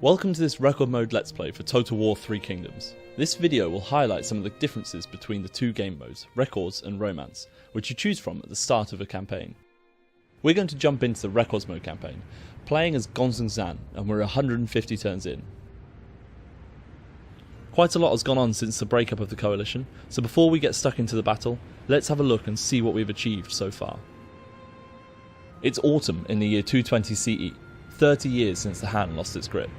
Welcome to this record mode let's play for Total War 3 Kingdoms. This video will highlight some of the differences between the two game modes, Records and Romance, which you choose from at the start of a campaign. We're going to jump into the Records mode campaign, playing as Zan, and we're 150 turns in. Quite a lot has gone on since the breakup of the coalition, so before we get stuck into the battle, let's have a look and see what we've achieved so far. It's autumn in the year 220 CE, 30 years since the Han lost its grip.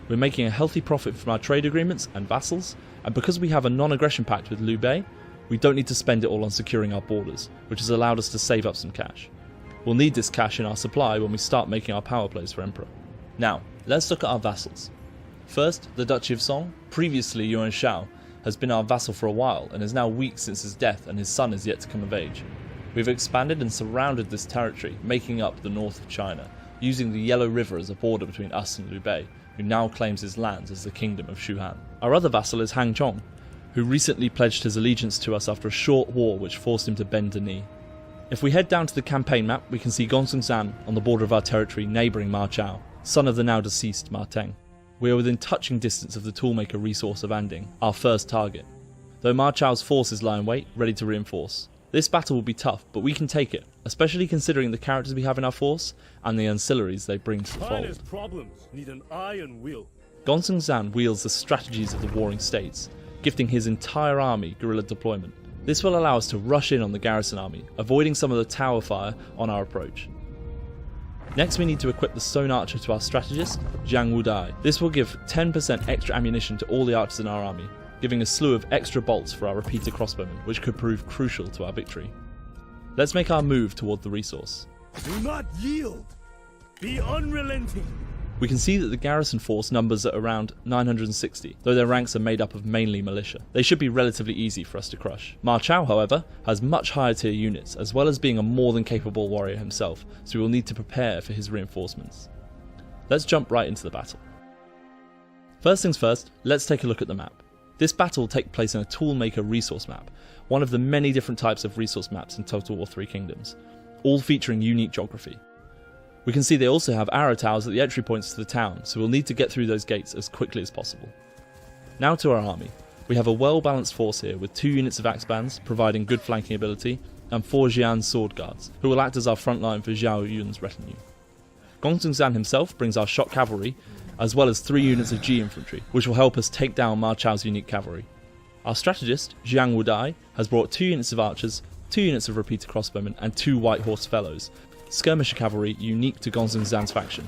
We're making a healthy profit from our trade agreements and vassals, and because we have a non-aggression pact with Liu Bei, we don't need to spend it all on securing our borders, which has allowed us to save up some cash. We'll need this cash in our supply when we start making our power plays for Emperor. Now, let's look at our vassals. First, the Duchy of Song, previously Yuan Shao, has been our vassal for a while and is now weak since his death and his son is yet to come of age. We've expanded and surrounded this territory, making up the north of China, using the Yellow River as a border between us and Liu Bei, who now claims his lands as the Kingdom of Shuhan. Our other vassal is Han Chong, who recently pledged his allegiance to us after a short war which forced him to bend the knee. If we head down to the campaign map, we can see Zan on the border of our territory neighbouring Ma Chao, son of the now deceased Ma Teng. We are within touching distance of the toolmaker resource of Anding, our first target, though Ma Chao's forces lie in wait, ready to reinforce. This battle will be tough, but we can take it, especially considering the characters we have in our force and the ancillaries they bring to the fold. Problems need an iron will. Zan wields the strategies of the warring states, gifting his entire army guerrilla deployment. This will allow us to rush in on the garrison army, avoiding some of the tower fire on our approach. Next we need to equip the stone archer to our strategist, Zhang Wudai. This will give 10% extra ammunition to all the archers in our army, giving a slew of extra bolts for our repeater crossbowmen, which could prove crucial to our victory. Let's make our move toward the resource. Do not yield! Be unrelenting! We can see that the garrison force numbers at around 960, though their ranks are made up of mainly militia. They should be relatively easy for us to crush. Ma Chao, however, has much higher tier units, as well as being a more than capable warrior himself, so we will need to prepare for his reinforcements. Let's jump right into the battle. First things first, let's take a look at the map. This battle will take place in a toolmaker resource map, one of the many different types of resource maps in Total War 3 Kingdoms, all featuring unique geography. We can see they also have arrow towers at the entry points to the town, so we'll need to get through those gates as quickly as possible. Now to our army. We have a well balanced force here with 2 units of axe bands providing good flanking ability and 4 Jian sword guards, who will act as our front line for Zhao Yun's retinue. Zan himself brings our shock cavalry, as well as 3 units of G infantry, which will help us take down Ma Chao's unique cavalry. Our strategist, Zhang Wudai, has brought 2 units of archers, 2 units of repeater crossbowmen and 2 white horse fellows, skirmisher cavalry unique to Zan's faction.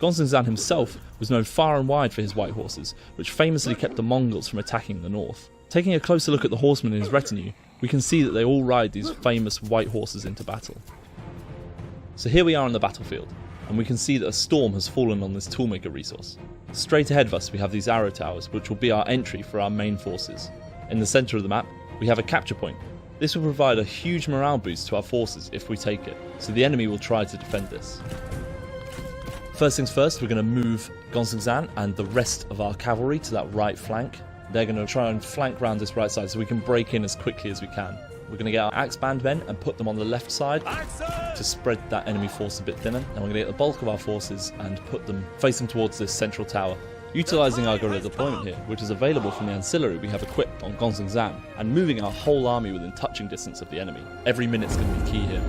Zan himself was known far and wide for his white horses, which famously kept the Mongols from attacking the north. Taking a closer look at the horsemen in his retinue, we can see that they all ride these famous white horses into battle. So here we are on the battlefield, and we can see that a storm has fallen on this toolmaker resource. Straight ahead of us we have these arrow towers, which will be our entry for our main forces. In the centre of the map, we have a capture point. This will provide a huge morale boost to our forces if we take it, so the enemy will try to defend this. First things first, we're going to move Zan and the rest of our cavalry to that right flank. They're going to try and flank round this right side so we can break in as quickly as we can. We're going to get our axe band men and put them on the left side to spread that enemy force a bit thinner, and we're going to get the bulk of our forces and put them facing towards this central tower, utilising our guerrilla deployment here, which is available from the ancillary we have equipped on Zan, and moving our whole army within touching distance of the enemy. Every minute's going to be key here.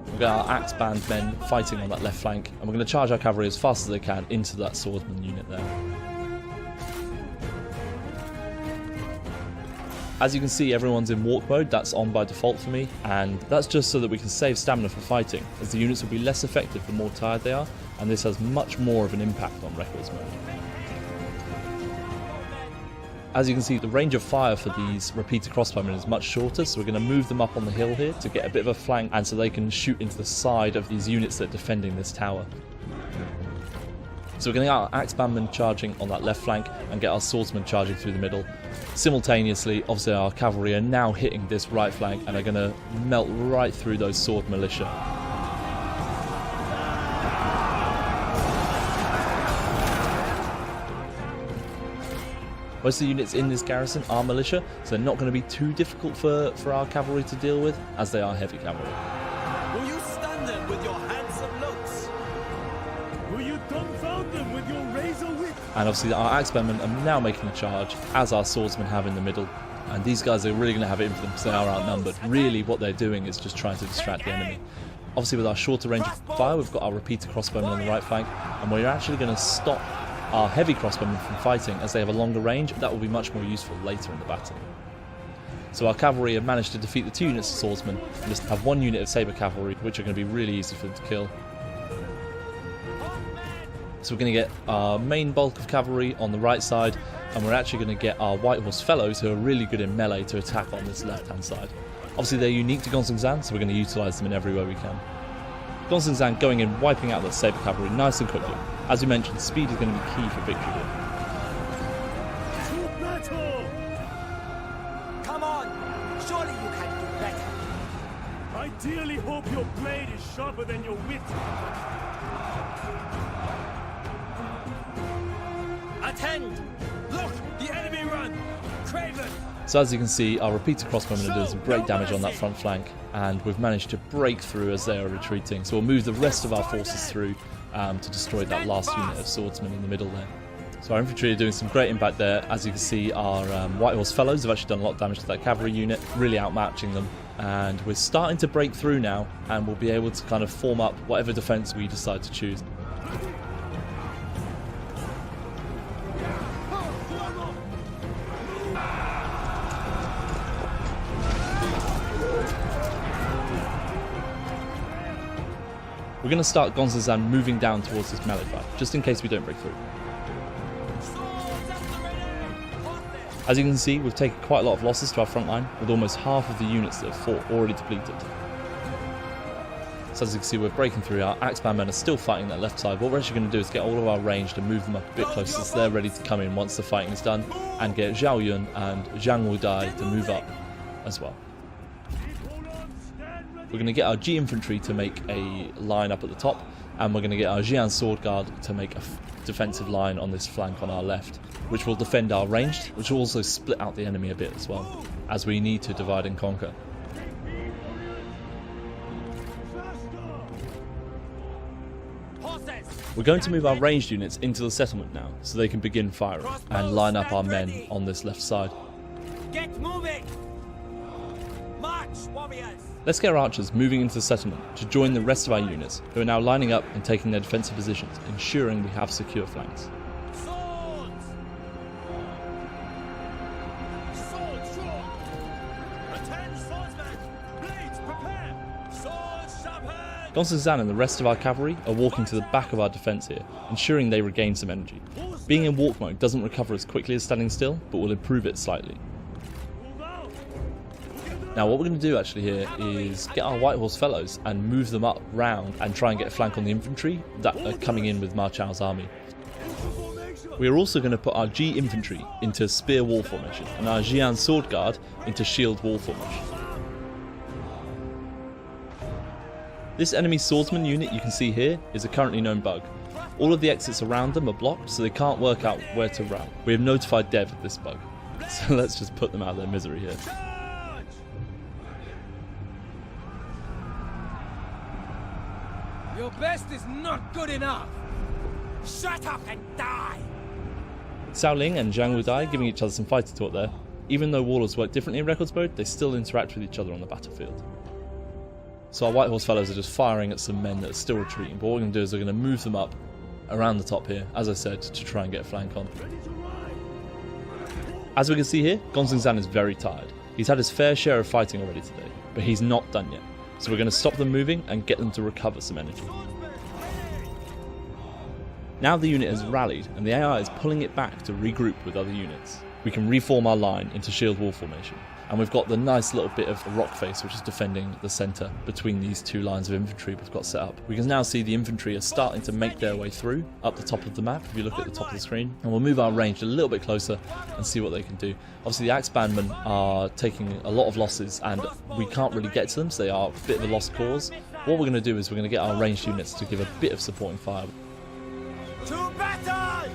We've got our axe band men fighting on that left flank, and we're going to charge our cavalry as fast as they can into that swordsman unit there. As you can see, everyone's in walk mode. That's on by default for me, and that's just so that we can save stamina for fighting, as the units will be less effective the more tired they are, and this has much more of an impact on Records mode. As you can see, the range of fire for these repeater crossbowmen is much shorter, so we're going to move them up on the hill here to get a bit of a flank, and so they can shoot into the side of these units that are defending this tower. So we're going to get our axe bandmen charging on that left flank and get our swordsmen charging through the middle. Simultaneously, obviously our cavalry are now hitting this right flank and are going to melt right through those sword militia. Most of the units in this garrison are militia, so they're not going to be too difficult for our cavalry to deal with, as they are heavy cavalry. Will you stun them with your handsome looks? Will you dumbfound them with your razor wit? And obviously our axemen are now making a charge, as our swordsmen have in the middle. And these guys are really going to have it in for them because they are outnumbered. Really what they're doing is just trying to distract the enemy. Obviously with our shorter range of fire, we've got our repeater crossbowmen on the right flank, and we're actually going to stop our heavy crossbowmen from fighting as they have a longer range. That will be much more useful later in the battle. So our cavalry have managed to defeat the 2 units of swordsmen and just have 1 unit of saber cavalry, which are going to be really easy for them to kill. So we're going to get our main bulk of cavalry on the right side, and we're actually going to get our White Horse fellows, who are really good in melee, to attack on this left hand side. Obviously they're unique to Gonzang, so we're going to utilise them in every way we can. Gonzang going in, wiping out that saber cavalry nice and quickly. As we mentioned, speed is going to be key for victory here. Come on, surely you can do better. I dearly hope your blade is sharper than your wit. Attend! Look, the enemy run! Craven! So as you can see, our repeater crossbowmen are doing some great damage on that front flank, and we've managed to break through as they are retreating. So we'll move the rest of our forces through to destroy that last unit of swordsmen in the middle there. So our infantry are doing some great impact there. As you can see, our White Horse fellows have actually done a lot of damage to that cavalry unit, really outmatching them. And we're starting to break through now, and we'll be able to kind of form up whatever defense we decide to choose. We're going to start Gonzang moving down towards this melee fight, just in case we don't break through. As you can see, we've taken quite a lot of losses to our front line, with almost half of the units that have fought already depleted. So as you can see, we're breaking through. Our axeman men are still fighting that left side. What we're actually going to do is get all of our range to move them up a bit closer so they're ready to come in once the fighting is done, and get Zhao Yun and Zhang Wudai to move up as well. We're going to get our G infantry to make a line up at the top, and we're going to get our Jian sword guard to make a defensive line on this flank on our left, which will defend our ranged, which will also split out the enemy a bit as well, as we need to divide and conquer. We're going to move our ranged units into the settlement now, so they can begin firing and line up our men on this left side. Get moving! March, warriors! Let's get our archers moving into the settlement to join the rest of our units, who are now lining up and taking their defensive positions, ensuring we have secure flanks. Swords! Swords drawn! Attend swordsmen! Blades prepare! Swords sharpened! Gonzang and the rest of our cavalry are walking to the back of our defence here, ensuring they regain some energy. Being in walk mode doesn't recover as quickly as standing still, but will improve it slightly. Now what we're going to do actually here is get our White Horse fellows and move them up round and try and get a flank on the infantry that are coming in with Ma Chao's army. We are also going to put our G infantry into spear wall formation and our Jian sword guard into shield wall formation. This enemy swordsman unit you can see here is a currently known bug. All of the exits around them are blocked, so they can't work out where to run. We have notified Dev of this bug, so let's just put them out of their misery here. Your best is not good enough! Shut up and die! Xiao Ling and Zhang Wudai giving each other some fighting talk there. Even though warlords work differently in records mode, they still interact with each other on the battlefield. So our White Horse fellows are just firing at some men that are still retreating, but what we're going to do is we're going to move them up around the top here, as I said, to try and get a flank on. As we can see here, Gonzang is very tired. He's had his fair share of fighting already today, but he's not done yet. So we're going to stop them moving and get them to recover some energy. Now the unit has rallied and the AI is pulling it back to regroup with other units. We can reform our line into shield wall formation, and we've got the nice little bit of a rock face which is defending the centre between these two lines of infantry we've got set up. We can now see the infantry are starting to make their way through up the top of the map if you look at the top of the screen, and we'll move our range a little bit closer and see what they can do. Obviously the axebandmen are taking a lot of losses and we can't really get to them, so they are a bit of a lost cause. What we're going to do is we're going to get our ranged units to give a bit of supporting fire. To battle!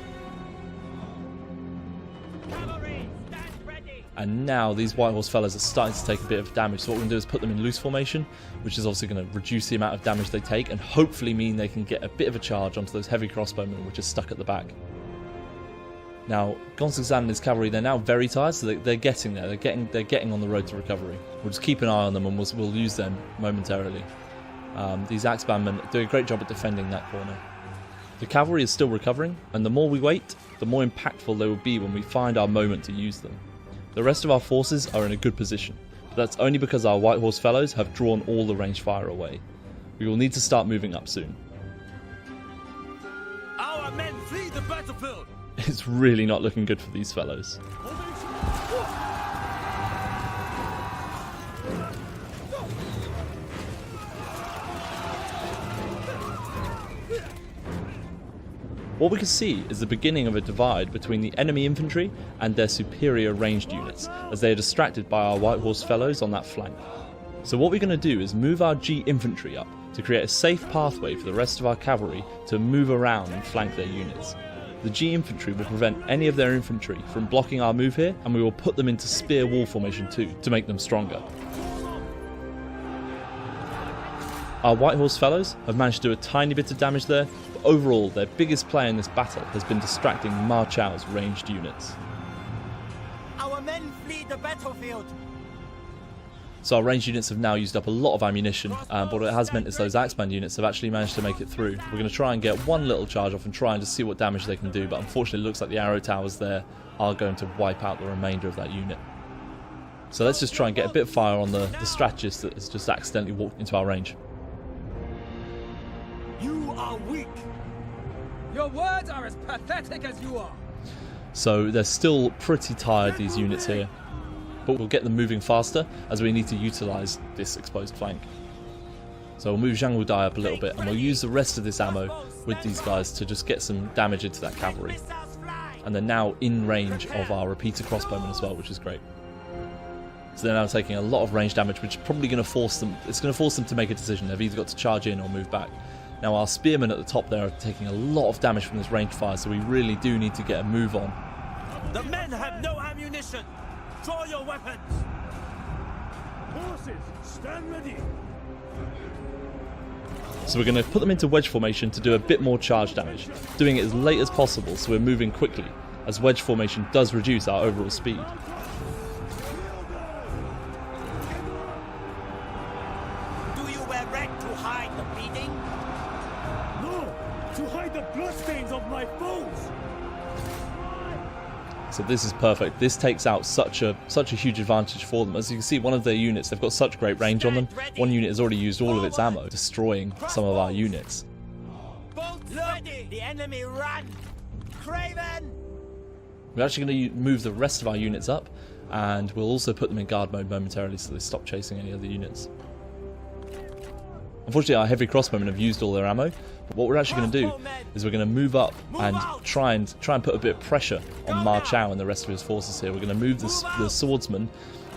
And now these white horse fellows are starting to take a bit of damage. So what we're going to do is put them in loose formation, which is obviously going to reduce the amount of damage they take and hopefully mean they can get a bit of a charge onto those heavy crossbowmen which are stuck at the back. Now, Gonzagzan and his cavalry, they're now very tired, so they're getting there. They're getting on the road to recovery. We'll just keep an eye on them and we'll use them momentarily. These axebandmen do a great job at defending that corner. The cavalry is still recovering, and the more we wait, the more impactful they will be when we find our moment to use them. The rest of our forces are in a good position, but that's only because our white horse fellows have drawn all the ranged fire away. We will need to start moving up soon. Our men flee the battlefield. It's really not looking good for these fellows. What we can see is the beginning of a divide between the enemy infantry and their superior ranged units, as they are distracted by our white horse fellows on that flank. So what we're going to do is move our G infantry up to create a safe pathway for the rest of our cavalry to move around and flank their units. The G infantry will prevent any of their infantry from blocking our move here, and we will put them into spear wall formation too, to make them stronger. Our white horse fellows have managed to do a tiny bit of damage there, but overall their biggest player in this battle has been distracting Ma Chao's ranged units. Our men flee the battlefield. So our ranged units have now used up a lot of ammunition, but what it has meant is those axeband units have actually managed to make it through. We're going to try and get one little charge off and try and just see what damage they can do, but unfortunately it looks like the arrow towers there are going to wipe out the remainder of that unit. So let's just try and get a bit of fire on the strategist that has just accidentally walked into our range. You are weak. Your words are as pathetic as you are. So they're still pretty tired, these units here, but we'll get them moving faster as we need to utilise this exposed flank. So we'll move Zhang Wudai up a little bit and we'll use the rest of this ammo with these guys to just get some damage into that cavalry. And they're now in range of our repeater crossbowmen as well, which is great. So they're now taking a lot of range damage, which is probably going to force them, it's going to force them to make a decision. They've either got to charge in or move back. Now our spearmen at the top there are taking a lot of damage from this range fire, so we really do need to get a move on. The men have no ammunition. Draw your weapons. Horses, stand ready. So we're going to put them into wedge formation to do a bit more charge damage, doing it as late as possible so we're moving quickly, as wedge formation does reduce our overall speed. Do you wear red to hide the bleeding? No, to hide the bloodstains of my foes. So this is perfect. This takes out such a huge advantage for them. As you can see, one of their units, they've got such great range on them. One unit has already used all of its ammo, destroying some of our units. Bolts ready! The enemy run! Craven! We're actually going to move the rest of our units up, and we'll also put them in guard mode momentarily so they stop chasing any other units. Unfortunately, our heavy crossbowmen have used all their ammo, but what we're actually going to do is we're going to move up and try and put a bit of pressure on Ma Chao and the rest of his forces here. We're going to move the swordsmen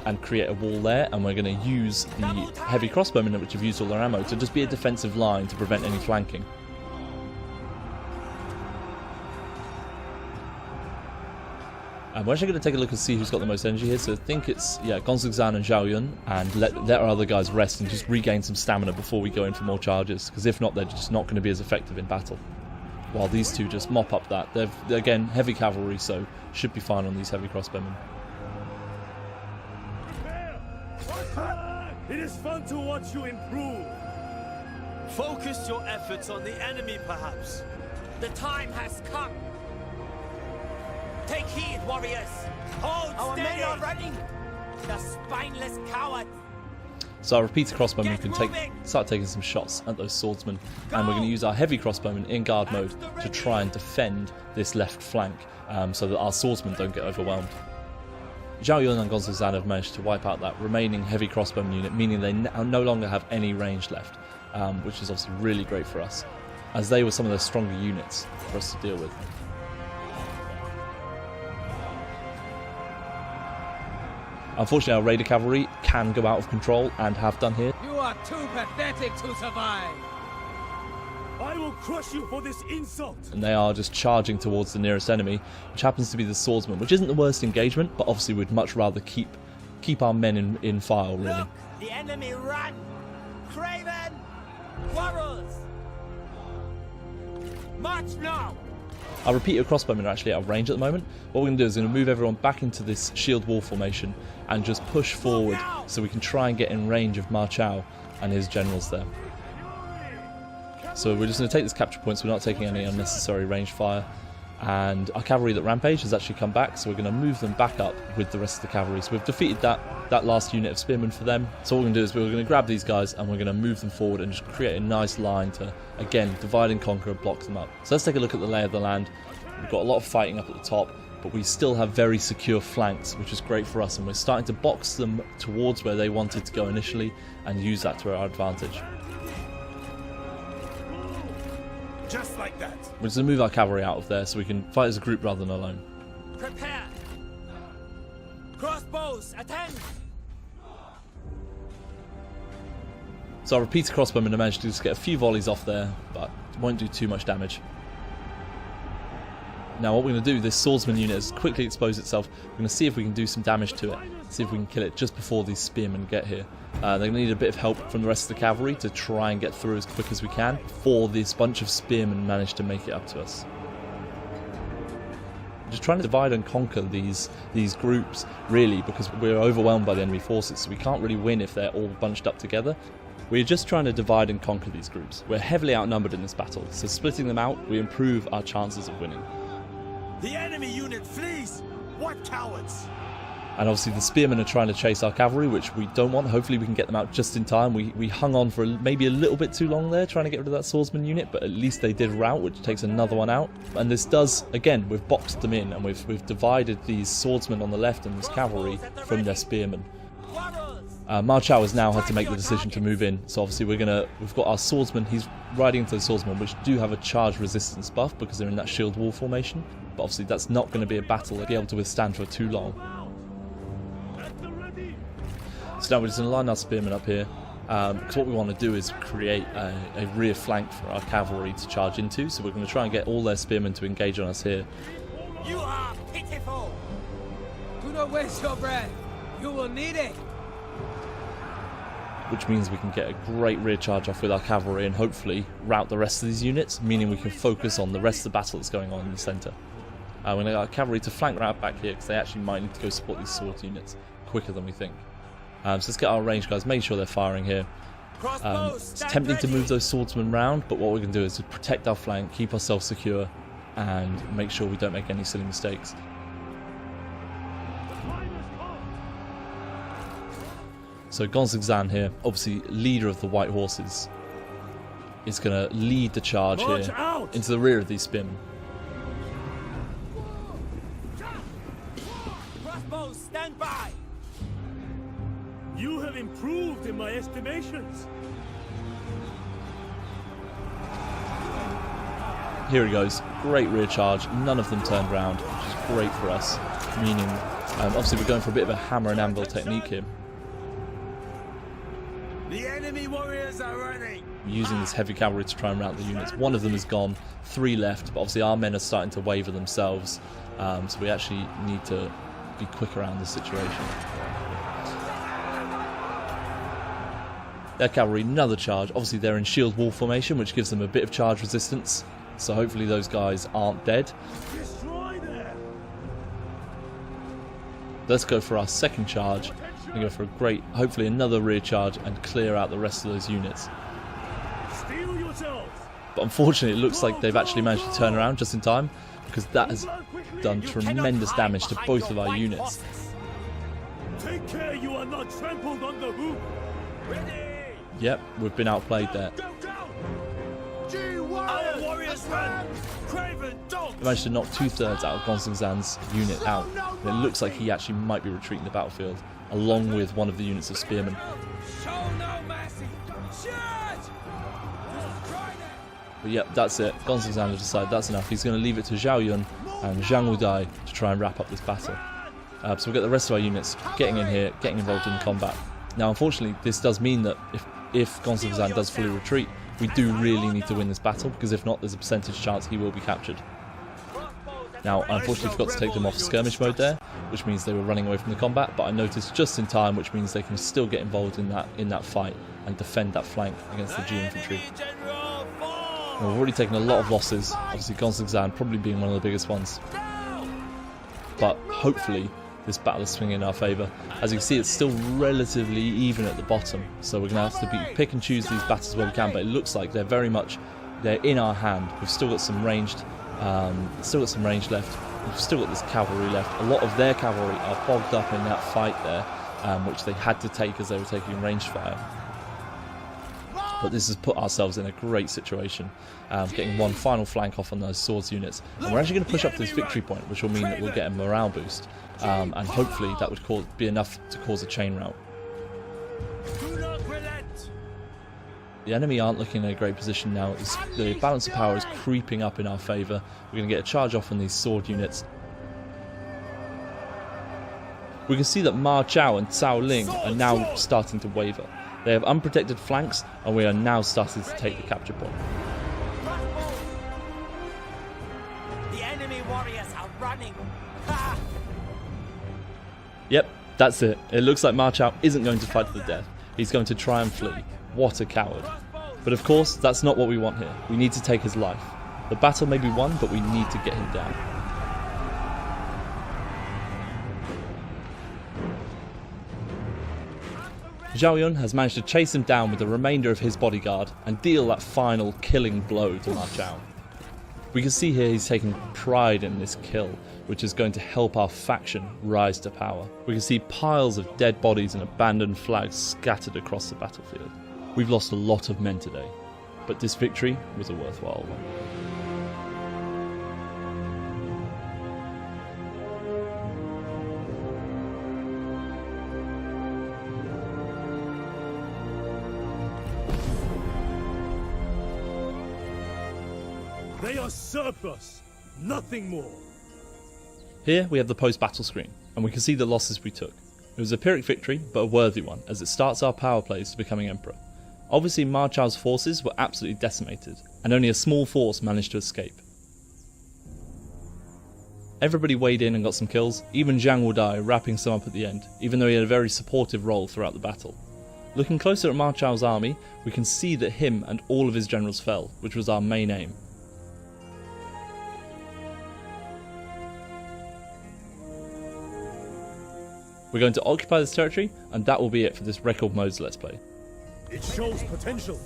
and create a wall there, and we're going to use the heavy crossbowmen, which have used all their ammo, to just be a defensive line to prevent any flanking. And we're actually going to take a look and see who's got the most energy here. So I think it's, Gonzagzan and Zhao Yun, and let our other guys rest and just regain some stamina before we go in for more charges, because if not, they're just not going to be as effective in battle. While these two just mop up that. They're again, heavy cavalry, so should be fine on these heavy crossbowmen. It is fun to watch you improve. Focus your efforts on the enemy, perhaps. The time has come. Take heed, warriors! Hold Our steady. Men are running! The spineless cowards! So our repeater crossbowmen can start taking some shots at those swordsmen, and we're going to use our heavy crossbowmen in guard mode to try and defend this left flank so that our swordsmen don't get overwhelmed. Zhao Yun and Gonzagzan have managed to wipe out that remaining heavy crossbowman unit, meaning they no longer have any range left, which is obviously really great for us, as they were some of the stronger units for us to deal with. Unfortunately, our raider cavalry can go out of control and have done here. You are too pathetic to survive. I I will crush you for this insult. And they are just charging towards the nearest enemy, which happens to be the swordsman, which isn't the worst engagement, but obviously we'd much rather keep our men in file, really. Look, the enemy run! Craven! Quarrels! March now! Our repeater crossbowmen are actually out of range at the moment. What we're going to do is we're going to move everyone back into this shield wall formation and just push forward so we can try and get in range of Ma Chao and his generals there. So we're just going to take this capture point so we're not taking any unnecessary range fire. And our cavalry that rampage has actually come back, so we're going to move them back up with the rest of the cavalry. So we've defeated that last unit of spearmen for them. So what we're going to do is we're going to grab these guys and we're going to move them forward and just create a nice line to, again, divide and conquer, block them up. So let's take a look at the lay of the land. We've got a lot of fighting up at the top, but we still have very secure flanks, which is great for us, and we're starting to box them towards where they wanted to go initially and use that to our advantage. Just like that. We're just going to move our cavalry out of there so we can fight as a group rather than alone. Prepare! Crossbows, attend! So our repeater crossbowmen managed to just get a few volleys off there, but won't do too much damage. Now what we're going to do, this swordsman unit has quickly exposed itself. We're going to see if we can do some damage to it, see if we can kill it just before these spearmen get here. They're going to need a bit of help from the rest of the cavalry to try and get through as quick as we can before this bunch of spearmen manage to make it up to us. Just trying to divide and conquer these groups, really, because we're overwhelmed by the enemy forces, so we can't really win if they're all bunched up together. We're just trying to divide and conquer these groups. We're heavily outnumbered in this battle, so splitting them out, we improve our chances of winning. The enemy unit flees. What cowards! And obviously the spearmen are trying to chase our cavalry, which we don't want. Hopefully we can get them out just in time. We hung on for maybe a little bit too long there trying to get rid of that swordsman unit, but at least they did rout, which takes another one out. And this does, again, we've boxed them in and we've divided these swordsmen on the left and this cavalry from their spearmen. Ma Chao has now had to make the decision to move in, so obviously we've got our swordsman. He's riding into the swordsmen, which do have a charge resistance buff because they're in that shield wall formation, but obviously that's not going to be a battle they'll be able to withstand for too long. So now we're just going to line our spearmen up here, because what we want to do is create a rear flank for our cavalry to charge into, so we're going to try and get all their spearmen to engage on us here. You are pitiful! Do not waste your breath. You will need it. Which means we can get a great rear charge off with our cavalry and hopefully rout the rest of these units, meaning we can focus on the rest of the battle that's going on in the centre. We're going to get our cavalry to flank rout back here because they actually might need to go support these sword units quicker than we think. So let's get our range guys, make sure they're firing here. It's tempting to move those swordsmen round, but what we're going to do is to protect our flank, keep ourselves secure, and make sure we don't make any silly mistakes. So Gonzagzan here, obviously leader of the White Horses, is going to lead the charge here into the rear of these spearmen. Crossbows, stand by! You have improved in my estimations. Here he goes, great rear charge, none of them turned round, which is great for us, meaning obviously we're going for a bit of a hammer and anvil technique here. The enemy warriors are running. Using this heavy cavalry to try and rout the units. One of them is gone, 3 left, but obviously our men are starting to waver themselves, so we actually need to be quick around the situation. Their cavalry, another charge. Obviously they're in shield wall formation, which gives them a bit of charge resistance, so hopefully those guys aren't dead. Destroy them. Let's go for our second charge. We're going to go for a great, hopefully another rear charge and clear out the rest of those units. Steel yourselves. But unfortunately it looks like they've actually managed to turn around just in time, because that has done tremendous damage to both of our units. Take care you are not trampled on the hoof. Ready. Yep, we've been outplayed there. Our warriors run. Craven, don't. We managed to knock 2/3 out of Gonzagzan's unit out. And it looks like he actually might be retreating the battlefield, along with one of the units of spearmen. Show no mercy. Shoot! But yep, that's it. Gonzagzan has decided that's enough. He's going to leave it to Zhao Yun and Zhang Wudai to try and wrap up this battle. So we'll get the rest of our units getting in here, getting involved in combat. Now, unfortunately, this does mean that if Gonzagzan does fully retreat, we do really need to win this battle, because if not, there's a percentage chance he will be captured. Now, I unfortunately forgot to take them off skirmish mode there, which means they were running away from the combat, but I noticed just in time, which means they can still get involved in that fight and defend that flank against the G infantry. Now, we've already taken a lot of losses, obviously Gonzagzan probably being one of the biggest ones, but hopefully this battle is swinging in our favour. As you can see, it's still relatively even at the bottom, so we're going to have to pick and choose these battles where we can, but it looks like they're in our hand. We've still got some ranged left. We've still got this cavalry left. A lot of their cavalry are bogged up in that fight there, which they had to take as they were taking ranged fire. But this has put ourselves in a great situation, getting one final flank off on those swords units. And we're actually going to push up to this victory point, which will mean that we'll get a morale boost, and hopefully that would be enough to cause a chain rout. The enemy aren't looking in a great position now. The balance of power is creeping up in our favour. We're going to get a charge off on these sword units. We can see that Ma Chao and Cao Ling are now starting to waver. They have unprotected flanks, and we are now starting to take the capture point. The enemy warriors are running. Yep, that's it. It looks like Ma Chao isn't going to fight to the death. He's going to try and flee. What a coward. But of course, that's not what we want here. We need to take his life. The battle may be won, but we need to get him down. Zhao Yun has managed to chase him down with the remainder of his bodyguard and deal that final killing blow to Ma Chao. We can see here he's taking pride in this kill, which is going to help our faction rise to power. We can see piles of dead bodies and abandoned flags scattered across the battlefield. We've lost a lot of men today, but this victory was a worthwhile one. They are surplus, nothing more. Here we have the post-battle screen, and we can see the losses we took. It was a Pyrrhic victory, but a worthy one, as it starts our power plays to becoming emperor. Obviously, Ma Chao's forces were absolutely decimated, and only a small force managed to escape. Everybody weighed in and got some kills, even Zhang Wudai wrapping some up at the end, even though he had a very supportive role throughout the battle. Looking closer at Ma Chao's army, we can see that him and all of his generals fell, which was our main aim. We're going to occupy this territory, and that will be it for this record modes Let's Play. It shows potential.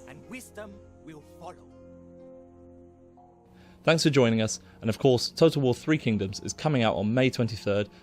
And wisdom will follow. Thanks for joining us, and of course Total War 3 Kingdoms is coming out on May 23rd,